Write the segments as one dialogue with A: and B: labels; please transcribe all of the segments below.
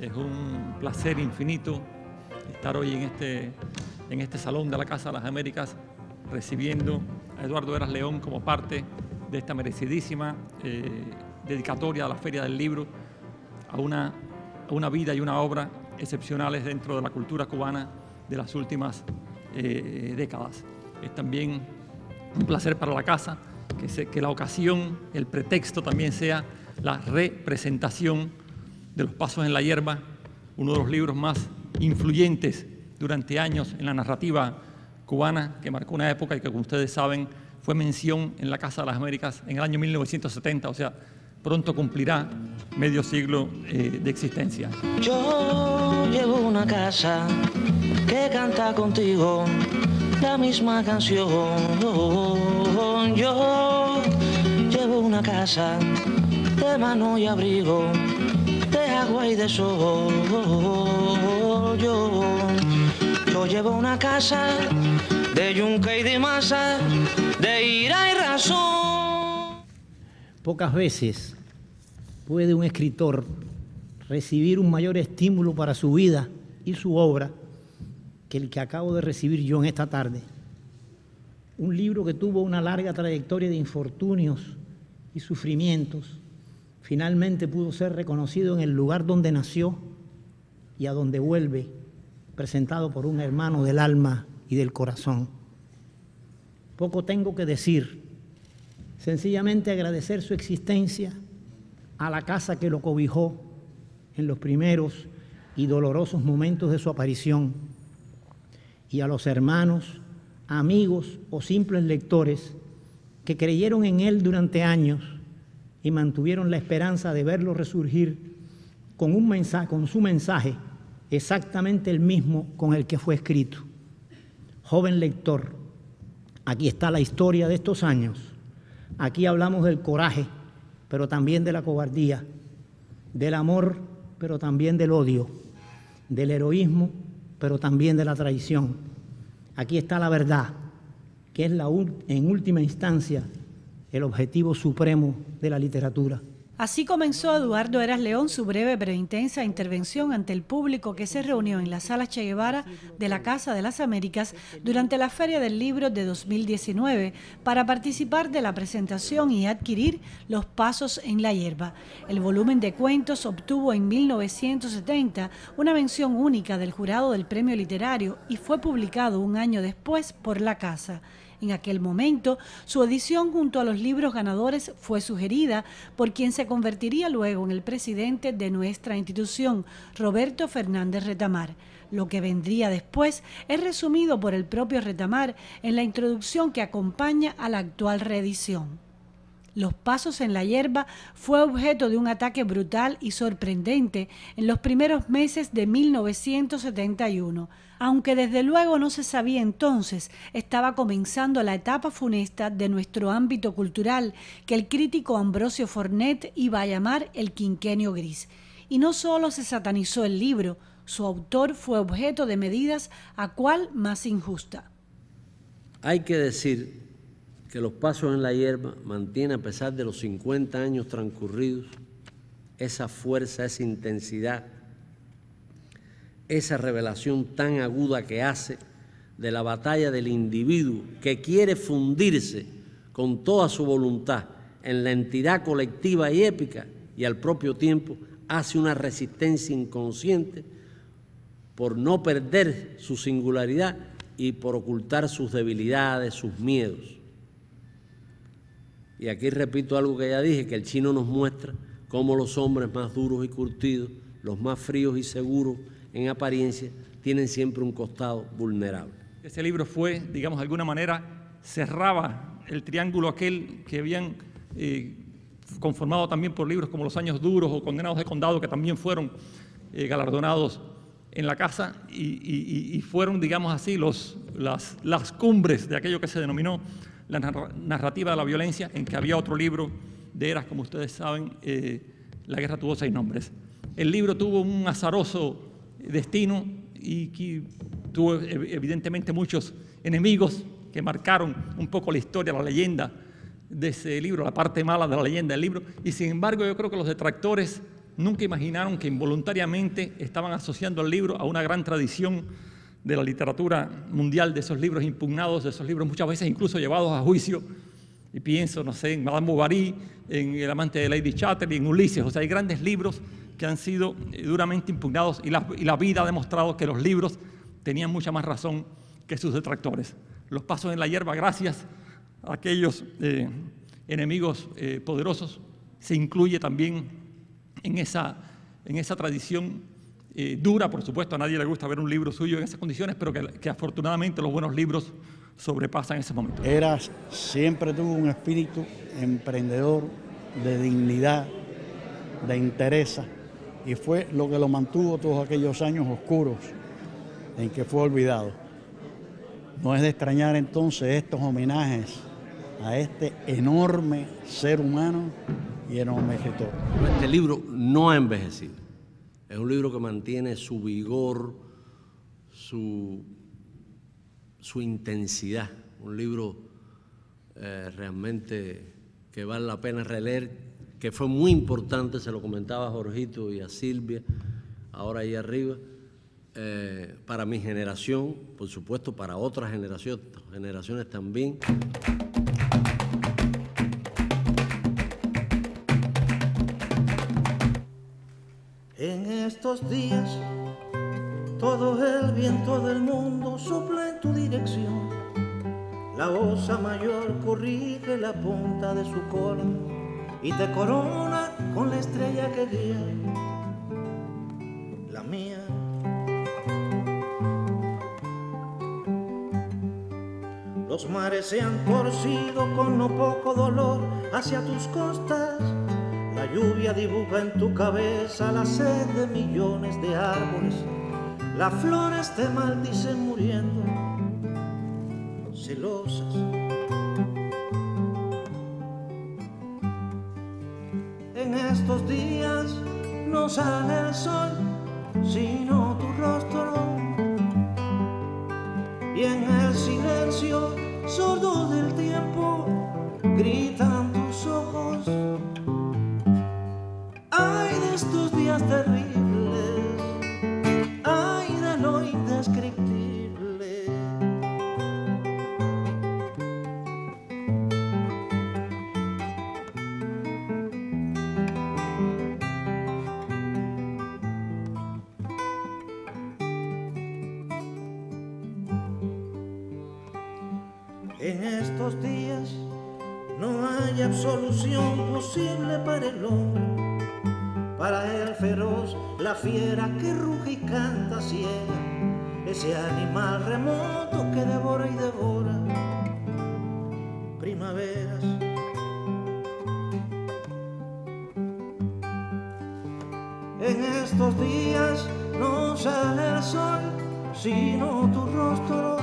A: Es un placer infinito estar hoy en este Salón de la Casa de las Américas recibiendo a Eduardo Heras León como parte de esta merecidísima dedicatoria a la Feria del Libro, a una vida y una obra excepcionales dentro de la cultura cubana de las últimas décadas. Es también un placer para la casa que la ocasión, el pretexto también sea la representación de Los Pasos en la Hierba, uno de los libros más influyentes durante años en la narrativa cubana, que marcó una época y que, como ustedes saben, fue mención en la Casa de las Américas en el año 1970, o sea, pronto cumplirá medio siglo de existencia.
B: Yo llevo una casa que canta contigo la misma canción. Yo llevo una casa de mano y abrigo, de agua y de sol. Yo llevo una casa de yunque y de masa, de ira y razón.
C: Pocas veces puede un escritor recibir un mayor estímulo para su vida y su obra que el que acabo de recibir yo en esta tarde. Un libro que tuvo una larga trayectoria de infortunios y sufrimientos, finalmente pudo ser reconocido en el lugar donde nació y a donde vuelve, presentado por un hermano del alma y del corazón. Poco tengo que decir, sencillamente agradecer su existencia a la casa que lo cobijó en los primeros y dolorosos momentos de su aparición y a los hermanos, amigos o simples lectores que creyeron en él durante años y mantuvieron la esperanza de verlo resurgir con su mensaje exactamente el mismo con el que fue escrito. Joven lector, aquí está la historia de estos años. Aquí hablamos del coraje, pero también de la cobardía, del amor, pero también del odio, del heroísmo, pero también de la traición. Aquí está la verdad, que es en última instancia el objetivo supremo de la literatura.
D: Así comenzó Eduardo Heras León su breve pero intensa intervención ante el público que se reunió en la Sala Che Guevara de la Casa de las Américas durante la Feria del Libro de 2019 para participar de la presentación y adquirir Los Pasos en la Hierba. El volumen de cuentos obtuvo en 1970 una mención única del jurado del premio literario y fue publicado un año después por la Casa. En aquel momento, su edición junto a los libros ganadores fue sugerida por quien se convertiría luego en el presidente de nuestra institución, Roberto Fernández Retamar. Lo que vendría después es resumido por el propio Retamar en la introducción que acompaña a la actual reedición. Los Pasos en la Hierba fue objeto de un ataque brutal y sorprendente en los primeros meses de 1971. Aunque desde luego no se sabía entonces, estaba comenzando la etapa funesta de nuestro ámbito cultural que el crítico Ambrosio Fornet iba a llamar el quinquenio gris. Y no solo se satanizó el libro, su autor fue objeto de medidas a cual más injusta.
E: Hay que decir que Los Pasos en la Hierba mantiene, a pesar de los 50 años transcurridos, esa fuerza, esa intensidad, esa revelación tan aguda que hace de la batalla del individuo que quiere fundirse con toda su voluntad en la entidad colectiva y épica y al propio tiempo hace una resistencia inconsciente por no perder su singularidad y por ocultar sus debilidades, sus miedos. Y aquí repito algo que ya dije, que el Chino nos muestra cómo los hombres más duros y curtidos, los más fríos y seguros en apariencia, tienen siempre un costado vulnerable.
A: Ese libro fue, digamos, de alguna manera, cerraba el triángulo aquel que habían conformado también por libros como Los Años Duros o Condenados de Condado, que también fueron galardonados en la casa y fueron, digamos así, las cumbres de aquello que se denominó la narrativa de la violencia, en que había otro libro de Heras, como ustedes saben, La guerra tuvo 6 nombres. El libro tuvo un azaroso destino y que tuvo evidentemente muchos enemigos que marcaron un poco la historia, la leyenda de ese libro, la parte mala de la leyenda del libro, y sin embargo yo creo que los detractores nunca imaginaron que involuntariamente estaban asociando el libro a una gran tradición de la literatura mundial, de esos libros impugnados, de esos libros muchas veces incluso llevados a juicio. Y pienso, no sé, en Madame Bovary, en El amante de Lady Chatterley, en Ulises. O sea, hay grandes libros que han sido duramente impugnados y la vida ha demostrado que los libros tenían mucha más razón que sus detractores. Los pasos en la hierba, gracias a aquellos enemigos poderosos, se incluye también en esa tradición dura, por supuesto. A nadie le gusta ver un libro suyo en esas condiciones, pero que afortunadamente los buenos libros sobrepasan ese momento.
F: Siempre tuvo un espíritu emprendedor, de dignidad, de interés, y fue lo que lo mantuvo todos aquellos años oscuros en que fue olvidado. No es de extrañar entonces estos homenajes a este enorme ser humano y enorme escritor.
E: Este libro no ha envejecido. Es un libro que mantiene su vigor, su intensidad. Un libro realmente que vale la pena releer, que fue muy importante, se lo comentaba a Jorgito y a Silvia, ahora ahí arriba, para mi generación, por supuesto para otras generaciones también.
B: En estos días todo el viento del mundo sopla en tu dirección. La osa mayor corrige la punta de su cola y te corona con la estrella que guía la mía. Los mares se han torcido con no poco dolor hacia tus costas. La lluvia dibuja en tu cabeza la sed de millones de árboles. Las flores te maldicen muriendo, celosas. En estos días no sale el sol, sino tu rostro. Y en el silencio sordo del tiempo gritan tus ojos. Ay de estos días terribles, ay de lo indescriptible. En estos días no hay absolución posible para el hombre. Para el feroz, la fiera que ruge y canta ciega, ese animal remoto que devora y devora primaveras. En estos días no sale el sol, sino tu rostro.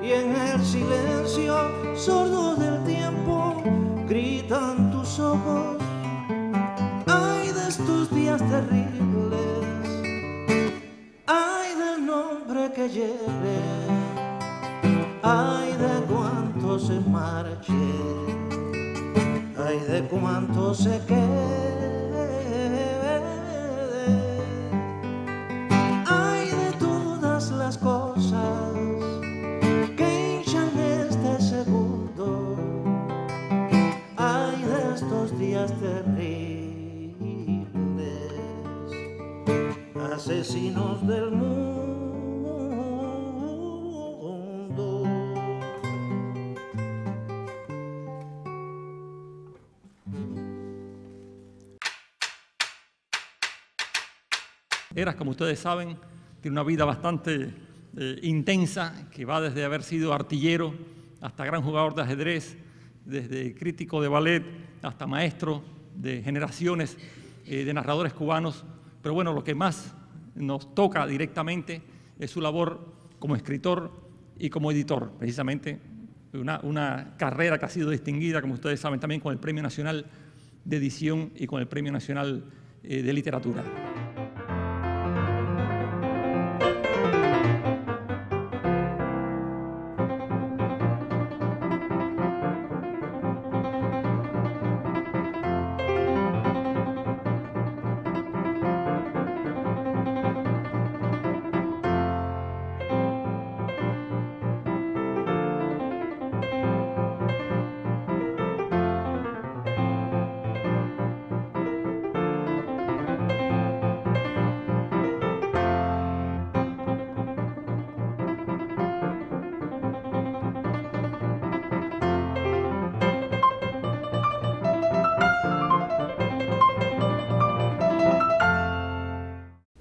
B: Y en el silencio sordo del tiempo gritan tus ojos. Ay de estos días terribles, ay del nombre que lleve, ay de cuánto se marche, ay de cuánto se quede, ay de todas las cosas que hinchan este segundo, ay de estos días terribles, asesinos del mundo.
A: Eras, como ustedes saben, tiene una vida bastante intensa, que va desde haber sido artillero hasta gran jugador de ajedrez, desde crítico de ballet hasta maestro de generaciones de narradores cubanos. Pero bueno, lo que más nos toca directamente es su labor como escritor y como editor, precisamente una carrera que ha sido distinguida, como ustedes saben, también con el Premio Nacional de Edición y con el Premio Nacional de Literatura.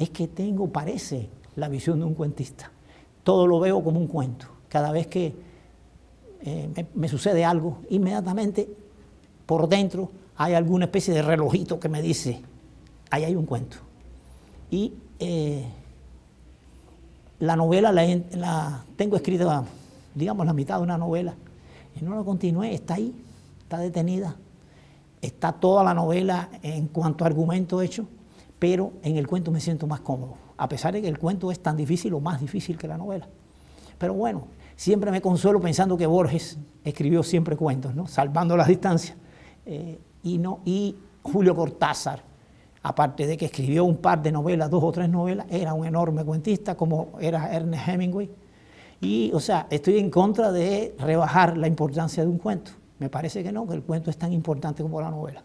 C: es que parece la visión de un cuentista. Todo lo veo como un cuento. Cada vez que me sucede algo, inmediatamente por dentro hay alguna especie de relojito que me dice, ahí hay un cuento. Y la novela la tengo escrita, digamos, la mitad de una novela. Y no la continué, está ahí, está detenida. Está toda la novela en cuanto a argumento hecho, pero en el cuento me siento más cómodo, a pesar de que el cuento es tan difícil o más difícil que la novela. Pero bueno, siempre me consuelo pensando que Borges escribió siempre cuentos, ¿no? Salvando las distancias. Y Julio Cortázar, aparte de que escribió un par de novelas, 2 o 3 novelas, era un enorme cuentista, como era Ernest Hemingway. Y, o sea, estoy en contra de rebajar la importancia de un cuento. Me parece que no, que el cuento es tan importante como la novela.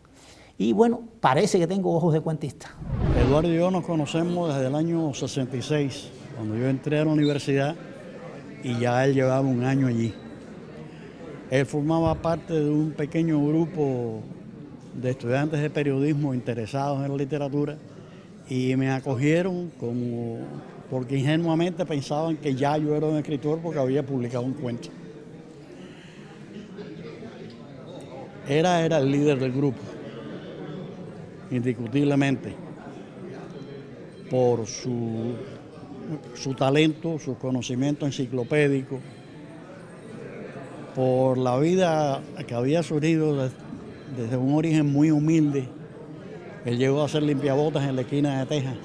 C: Y bueno, parece que tengo ojos de cuentista.
F: Eduardo y yo nos conocemos desde el año 66, cuando yo entré a la universidad y ya él llevaba un año allí. Él formaba parte de un pequeño grupo de estudiantes de periodismo interesados en la literatura y me acogieron porque ingenuamente pensaban que ya yo era un escritor porque había publicado un cuento. Era el líder del grupo, indiscutiblemente, por su talento, su conocimiento enciclopédico, por la vida que había surgido desde un origen muy humilde. Él llegó a ser limpiabotas en la esquina de Texas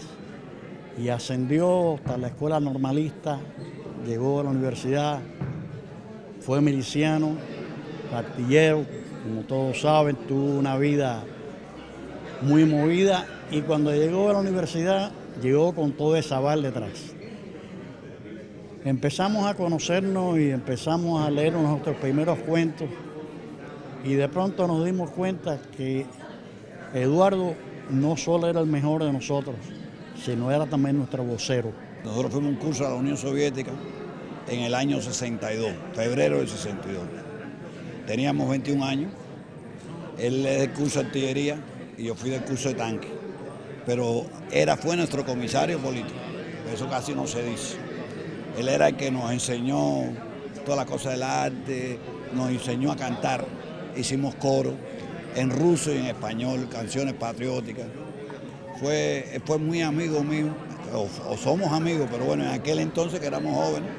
F: y ascendió hasta la escuela normalista, llegó a la universidad, fue miliciano, artillero, como todos saben, tuvo una vida muy movida y cuando llegó a la universidad llegó con todo esa aval detrás. Empezamos a conocernos y empezamos a leer nuestros primeros cuentos y de pronto nos dimos cuenta que Eduardo no solo era el mejor de nosotros, sino era también nuestro vocero.
G: Nosotros fuimos a un curso a la Unión Soviética en el año 62, febrero del 62. Teníamos 21 años, él es del curso de artillería y yo fui del curso de tanque, pero fue nuestro comisario político, eso casi no se dice. Él era el que nos enseñó todas las cosas del arte, nos enseñó a cantar, hicimos coro en ruso y en español, canciones patrióticas. Fue muy amigo mío, o somos amigos, pero bueno, en aquel entonces que éramos jóvenes,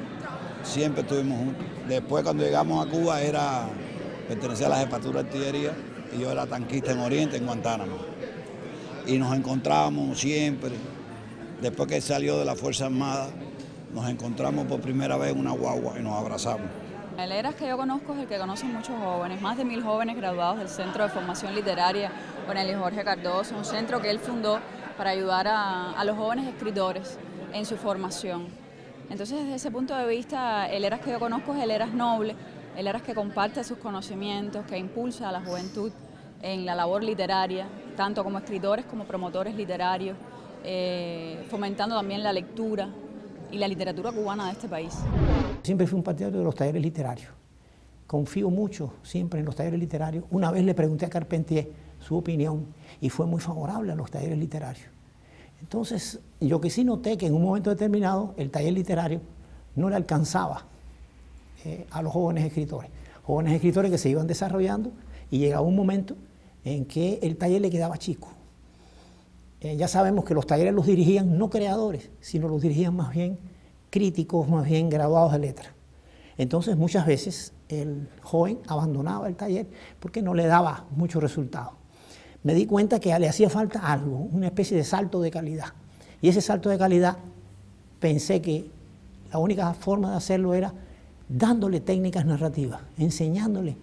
G: siempre estuvimos juntos. Después cuando llegamos a Cuba pertenecía a la jefatura de artillería y yo era tanquista en Oriente, en Guantánamo. Y nos encontrábamos siempre, después que él salió de la Fuerza Armada, nos encontramos por primera vez en una guagua y nos abrazamos.
H: El ERAS que yo conozco es el que conocen muchos jóvenes, más de 1000 jóvenes graduados del Centro de Formación Literaria Cornelio Jorge Cardoso, un centro que él fundó para ayudar a los jóvenes escritores en su formación. Entonces, desde ese punto de vista, el ERAS que yo conozco es el ERAS noble, el ERAS que comparte sus conocimientos, que impulsa a la juventud en la labor literaria, tanto como escritores como promotores literarios, fomentando también la lectura y la literatura cubana de este país.
C: Siempre fui un partidario de los talleres literarios. Confío mucho siempre en los talleres literarios. Una vez le pregunté a Carpentier su opinión y fue muy favorable a los talleres literarios. Entonces, yo que sí noté que en un momento determinado el taller literario no le alcanzaba a los jóvenes escritores que se iban desarrollando y llegaba un momento en que el taller le quedaba chico. Ya sabemos que los talleres los dirigían no creadores, sino los dirigían más bien críticos, más bien graduados de letras. Entonces muchas veces el joven abandonaba el taller porque no le daba mucho resultado. Me di cuenta que le hacía falta algo, una especie de salto de calidad. Y ese salto de calidad pensé que la única forma de hacerlo era dándole técnicas narrativas, enseñándole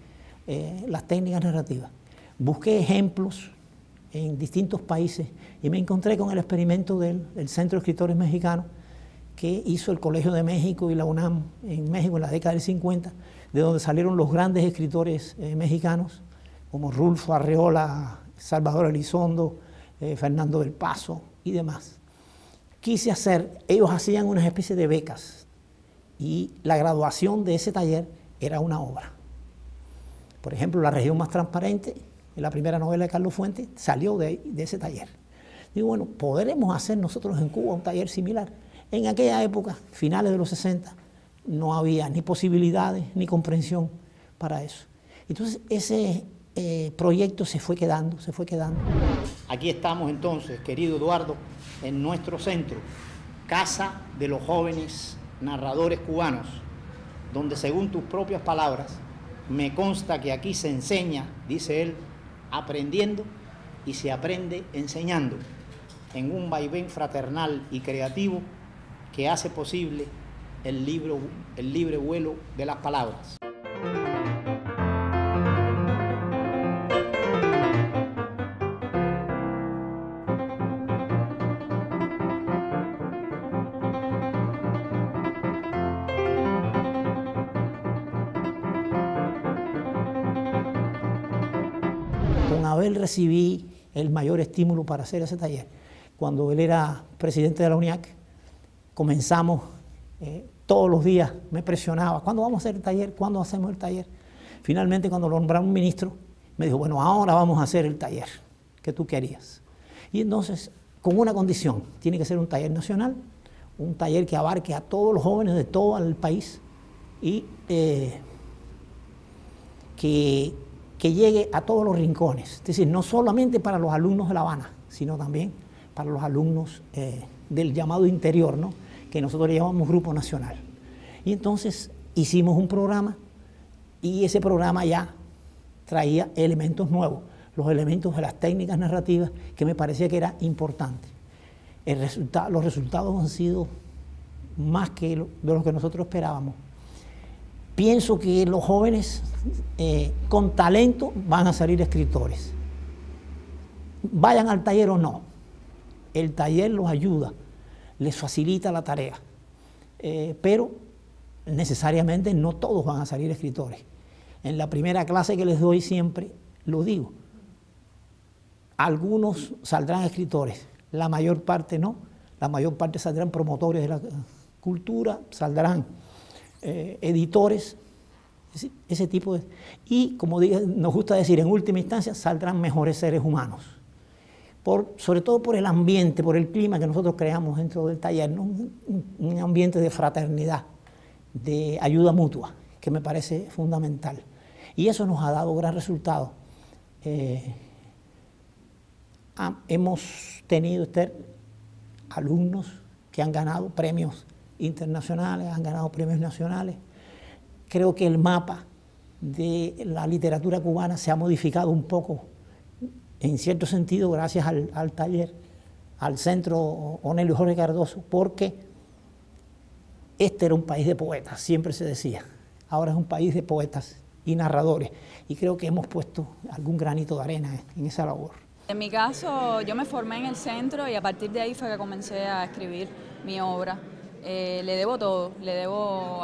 C: las técnicas narrativas. Busqué ejemplos en distintos países y me encontré con el experimento del Centro de Escritores Mexicanos que hizo el Colegio de México y la UNAM en México en la década del 50, de donde salieron los grandes escritores mexicanos como Rulfo Arreola, Salvador Elizondo, Fernando del Paso y demás. Ellos hacían unas especies de becas y la graduación de ese taller era una obra. Por ejemplo, La región más transparente, la primera novela de Carlos Fuentes, salió de ese taller. Digo, bueno, ¿podremos hacer nosotros en Cuba un taller similar? En aquella época, finales de los 60, no había ni posibilidades ni comprensión para eso. Entonces, ese proyecto se fue quedando, se fue quedando. Aquí estamos entonces, querido Eduardo, en nuestro centro, Casa de los Jóvenes Narradores Cubanos, donde según tus propias palabras, me consta que aquí se enseña, dice él, aprendiendo y se aprende enseñando, en un vaivén fraternal y creativo que hace posible el libre vuelo de las palabras. Con Abel recibí el mayor estímulo para hacer ese taller. Cuando él era presidente de la UNIAC, comenzamos, todos los días me presionaba, ¿cuándo vamos a hacer el taller? ¿Cuándo hacemos el taller? Finalmente, cuando lo nombraron ministro, me dijo, bueno, ahora vamos a hacer el taller que tú querías. Y entonces, con una condición, tiene que ser un taller nacional, un taller que abarque a todos los jóvenes de todo el país y que llegue a todos los rincones. Es decir, no solamente para los alumnos de La Habana, sino también para los alumnos del llamado interior, ¿no?, que nosotros le llamamos Grupo Nacional. Y entonces hicimos un programa y ese programa ya traía elementos nuevos, los elementos de las técnicas narrativas que me parecía que era importante. Los resultados han sido más que de lo que nosotros esperábamos. Pienso que los jóvenes con talento van a salir escritores. Vayan al taller o no, el taller los ayuda, les facilita la tarea, pero necesariamente no todos van a salir escritores. En la primera clase que les doy siempre lo digo, algunos saldrán escritores, la mayor parte no, la mayor parte saldrán promotores de la cultura, saldrán editores, ese tipo de... Y como nos gusta decir, en última instancia saldrán mejores seres humanos. Sobre todo por el ambiente, por el clima que nosotros creamos dentro del taller, ¿no? Un ambiente de fraternidad, de ayuda mutua, que me parece fundamental. Y eso nos ha dado gran resultado. Hemos tenido, Esther, alumnos que han ganado premios internacionales, han ganado premios nacionales. Creo que el mapa de la literatura cubana se ha modificado un poco, en cierto sentido, gracias al taller, al Centro Onelio Jorge Cardoso, porque este era un país de poetas, siempre se decía. Ahora es un país de poetas y narradores, y creo que hemos puesto algún granito de arena en esa labor.
H: En mi caso, yo me formé en el centro y a partir de ahí fue que comencé a escribir mi obra. Le debo todo, le debo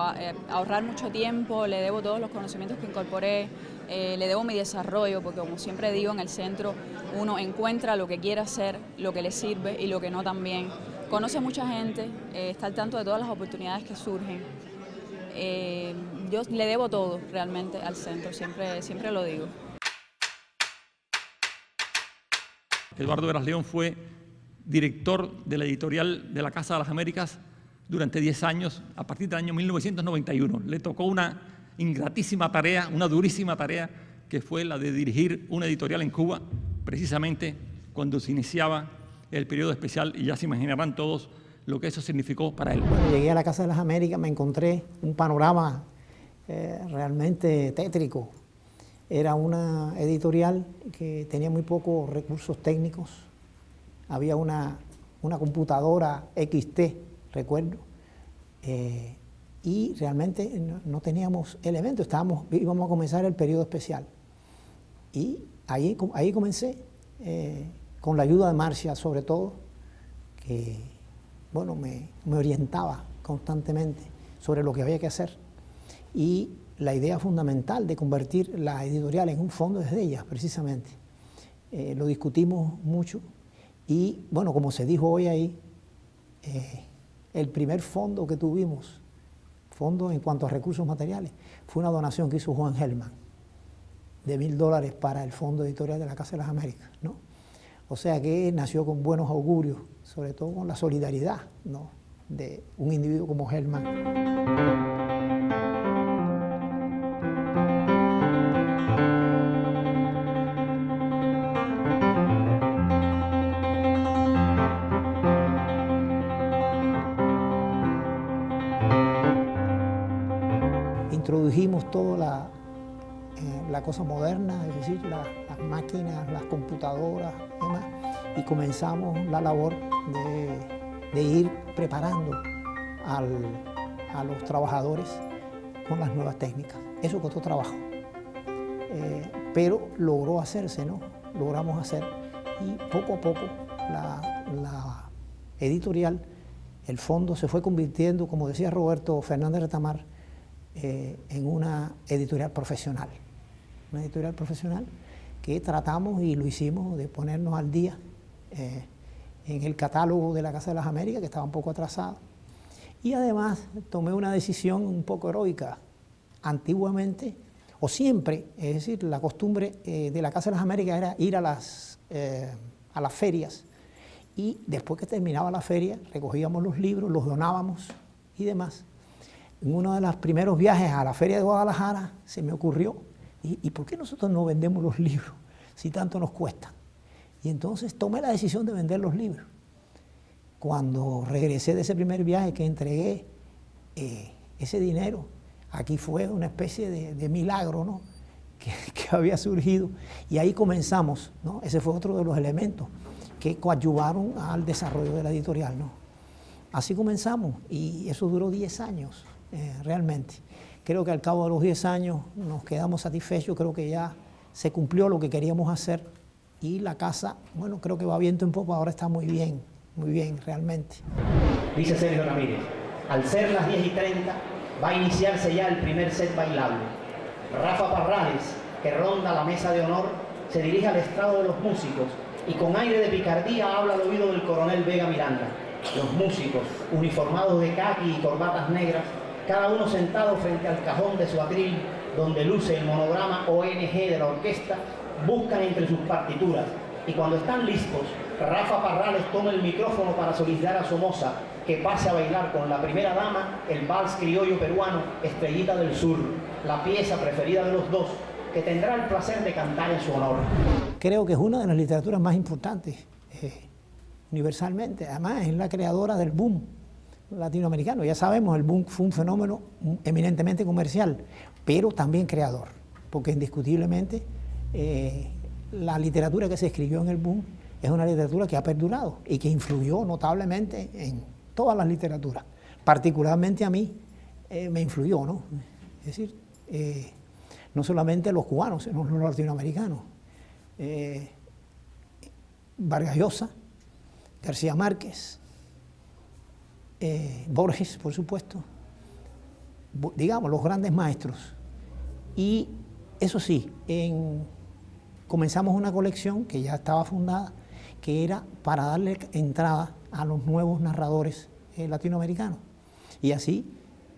H: ahorrar mucho tiempo, le debo todos los conocimientos que incorporé, le debo mi desarrollo, porque como siempre digo, en el centro uno encuentra lo que quiere hacer, lo que le sirve y lo que no también. Conoce a mucha gente, está al tanto de todas las oportunidades que surgen. Yo le debo todo realmente al centro, siempre lo digo.
A: Eduardo Heras León fue director de la editorial de la Casa de las Américas durante 10 años, a partir del año 1991. Le tocó una ingratísima tarea, una durísima tarea, que fue la de dirigir una editorial en Cuba, precisamente cuando se iniciaba el periodo especial, y ya se imaginarán todos lo que eso significó para él.
C: Cuando llegué a la Casa de las Américas me encontré un panorama realmente tétrico. Era una editorial que tenía muy pocos recursos técnicos. Había una computadora XT, recuerdo, y realmente no teníamos elementos, íbamos a comenzar el periodo especial. Y ahí comencé, con la ayuda de Marcia sobre todo, que bueno, me orientaba constantemente sobre lo que había que hacer. Y la idea fundamental de convertir la editorial en un fondo es de ella, precisamente. Lo discutimos mucho y, bueno, como se dijo hoy ahí, el primer fondo que tuvimos, fondo en cuanto a recursos materiales, fue una donación que hizo Juan Gelman de $1000 para el Fondo Editorial de la Casa de las Américas, ¿no? O sea que nació con buenos augurios, sobre todo con la solidaridad, ¿no?, de un individuo como Germán. Introdujimos toda la cosa moderna, es decir, las máquinas, las computadoras, demás, y comenzamos la labor de ir preparando a los trabajadores con las nuevas técnicas. Eso costó trabajo, pero logró hacerse, ¿no? Logramos hacer, y poco a poco la editorial, el fondo, se fue convirtiendo, como decía Roberto Fernández Retamar, en una editorial profesional. Una editorial profesional que tratamos, y lo hicimos, de ponernos al día en el catálogo de la Casa de las Américas, que estaba un poco atrasado. Y además tomé una decisión un poco heroica. Antiguamente, o siempre, es decir, la costumbre de la Casa de las Américas era ir a las ferias, y después que terminaba la feria recogíamos los libros, los donábamos y demás. En uno de los primeros viajes a la Feria de Guadalajara se me ocurrió, ¿y por qué nosotros no vendemos los libros si tanto nos cuestan? Y entonces tomé la decisión de vender los libros. Cuando regresé de ese primer viaje, que entregué ese dinero, aquí fue una especie de milagro, ¿no?, que había surgido, y ahí comenzamos, ¿no? Ese fue otro de los elementos que coadyuvaron al desarrollo de la editorial, ¿no? Así comenzamos, y eso duró 10 años. Realmente. Creo que al cabo de los 10 años nos quedamos satisfechos, creo que ya se cumplió lo que queríamos hacer, y la casa, bueno, creo que va viento en popa, ahora está muy bien realmente.
I: Dice Sergio Ramírez, al ser las 10:30 va a iniciarse ya el primer set bailable. Rafa Parrales, que ronda la mesa de honor, se dirige al estrado de los músicos y con aire de picardía habla al oído del coronel Vega Miranda. Los músicos, uniformados de caqui y corbatas negras, cada uno sentado frente al cajón de su atril, donde luce el monograma ONG de la orquesta, buscan entre sus partituras, y cuando están listos, Rafa Parrales toma el micrófono para solicitar a Somoza que pase a bailar con la primera dama el vals criollo peruano Estrellita del Sur, la pieza preferida de los dos, que tendrá el placer de cantar en su honor.
C: Creo que es una de las literaturas más importantes universalmente, además es la creadora del boom latinoamericano. Ya sabemos, el boom fue un fenómeno eminentemente comercial, pero también creador, porque indiscutiblemente la literatura que se escribió en el boom es una literatura que ha perdurado y que influyó notablemente en todas las literaturas. Particularmente a mí me influyó, ¿no? Es decir, no solamente los cubanos, sino los latinoamericanos. Vargas Llosa, García Márquez, Borges, por supuesto, digamos, los grandes maestros. Y eso sí, comenzamos una colección que ya estaba fundada, que era para darle entrada a los nuevos narradores latinoamericanos. Y así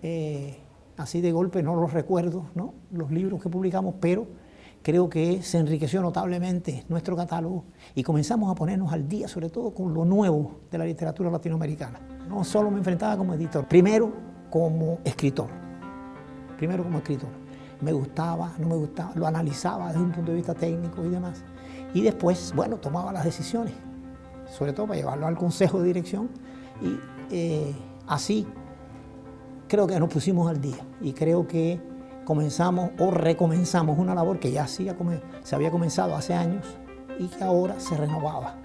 C: de golpe, no los recuerdo, ¿no?, los libros que publicamos, pero creo que se enriqueció notablemente nuestro catálogo y comenzamos a ponernos al día, sobre todo con lo nuevo de la literatura latinoamericana. No solo me enfrentaba como editor, primero como escritor. Me gustaba, no me gustaba, lo analizaba desde un punto de vista técnico y demás. Y después, bueno, tomaba las decisiones, sobre todo para llevarlo al consejo de dirección, y así creo que nos pusimos al día y creo que comenzamos o recomenzamos una labor que ya se había comenzado hace años y que ahora se renovaba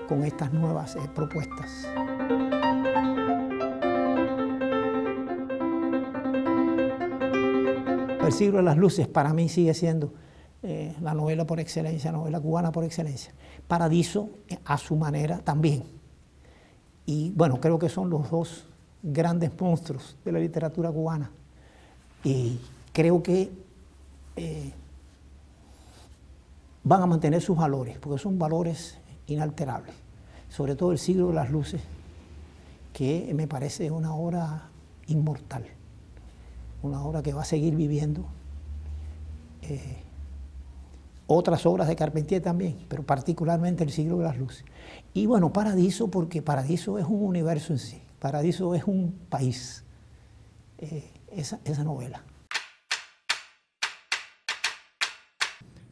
C: con estas nuevas propuestas. El siglo de las luces para mí sigue siendo la novela por excelencia, la novela cubana por excelencia. Paradiso a su manera también. Y bueno, creo que son los dos grandes monstruos de la literatura cubana. Y creo que van a mantener sus valores, porque son valores inalterables. Sobre todo El siglo de las luces, que me parece una obra inmortal, una obra que va a seguir viviendo otras obras de Carpentier también, pero particularmente El siglo de las luces. Y bueno, Paradiso, porque Paradiso es un universo en sí, Paradiso es un país, esa novela.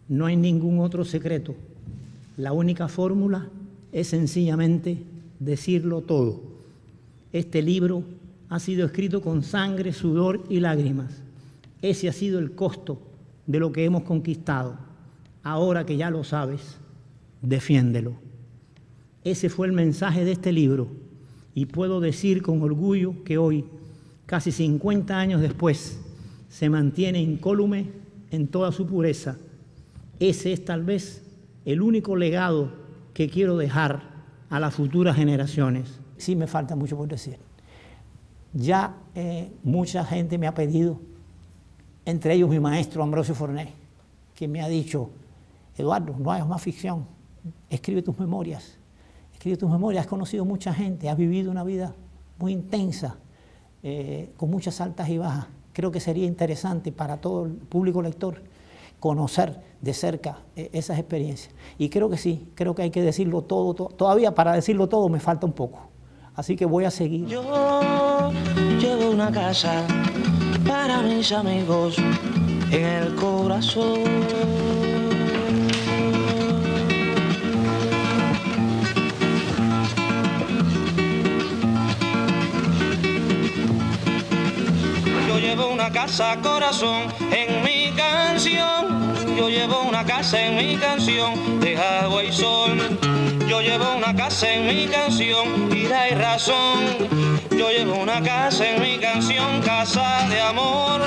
C: No hay ningún otro secreto. La única fórmula es sencillamente decirlo todo. Este libro ha sido escrito con sangre, sudor y lágrimas. Ese ha sido el costo de lo que hemos conquistado. Ahora que ya lo sabes, defiéndelo. Ese fue el mensaje de este libro y puedo decir con orgullo que hoy, casi 50 años después, se mantiene incólume en toda su pureza. Ese es tal vez el único legado que quiero dejar a las futuras generaciones. Sí me falta mucho por decir. Ya mucha gente me ha pedido, entre ellos mi maestro Ambrosio Fornés, que me ha dicho: Eduardo, no hagas más ficción, escribe tus memorias, has conocido mucha gente, has vivido una vida muy intensa, con muchas altas y bajas. Creo que sería interesante para todo el público lector conocer de cerca esas experiencias. Y creo que sí, creo que hay que decirlo todo. Todavía para decirlo todo me falta un poco. Así que voy a seguir.
B: Yo llevo una casa para mis amigos en el corazón. Yo llevo una casa, corazón, en mi canción. Yo llevo una casa en mi canción de agua y sol. Yo llevo una casa en mi canción, vida y razón. Yo llevo una casa en mi canción, casa de amor.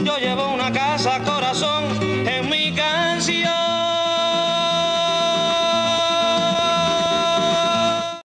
B: Yo llevo una casa, corazón,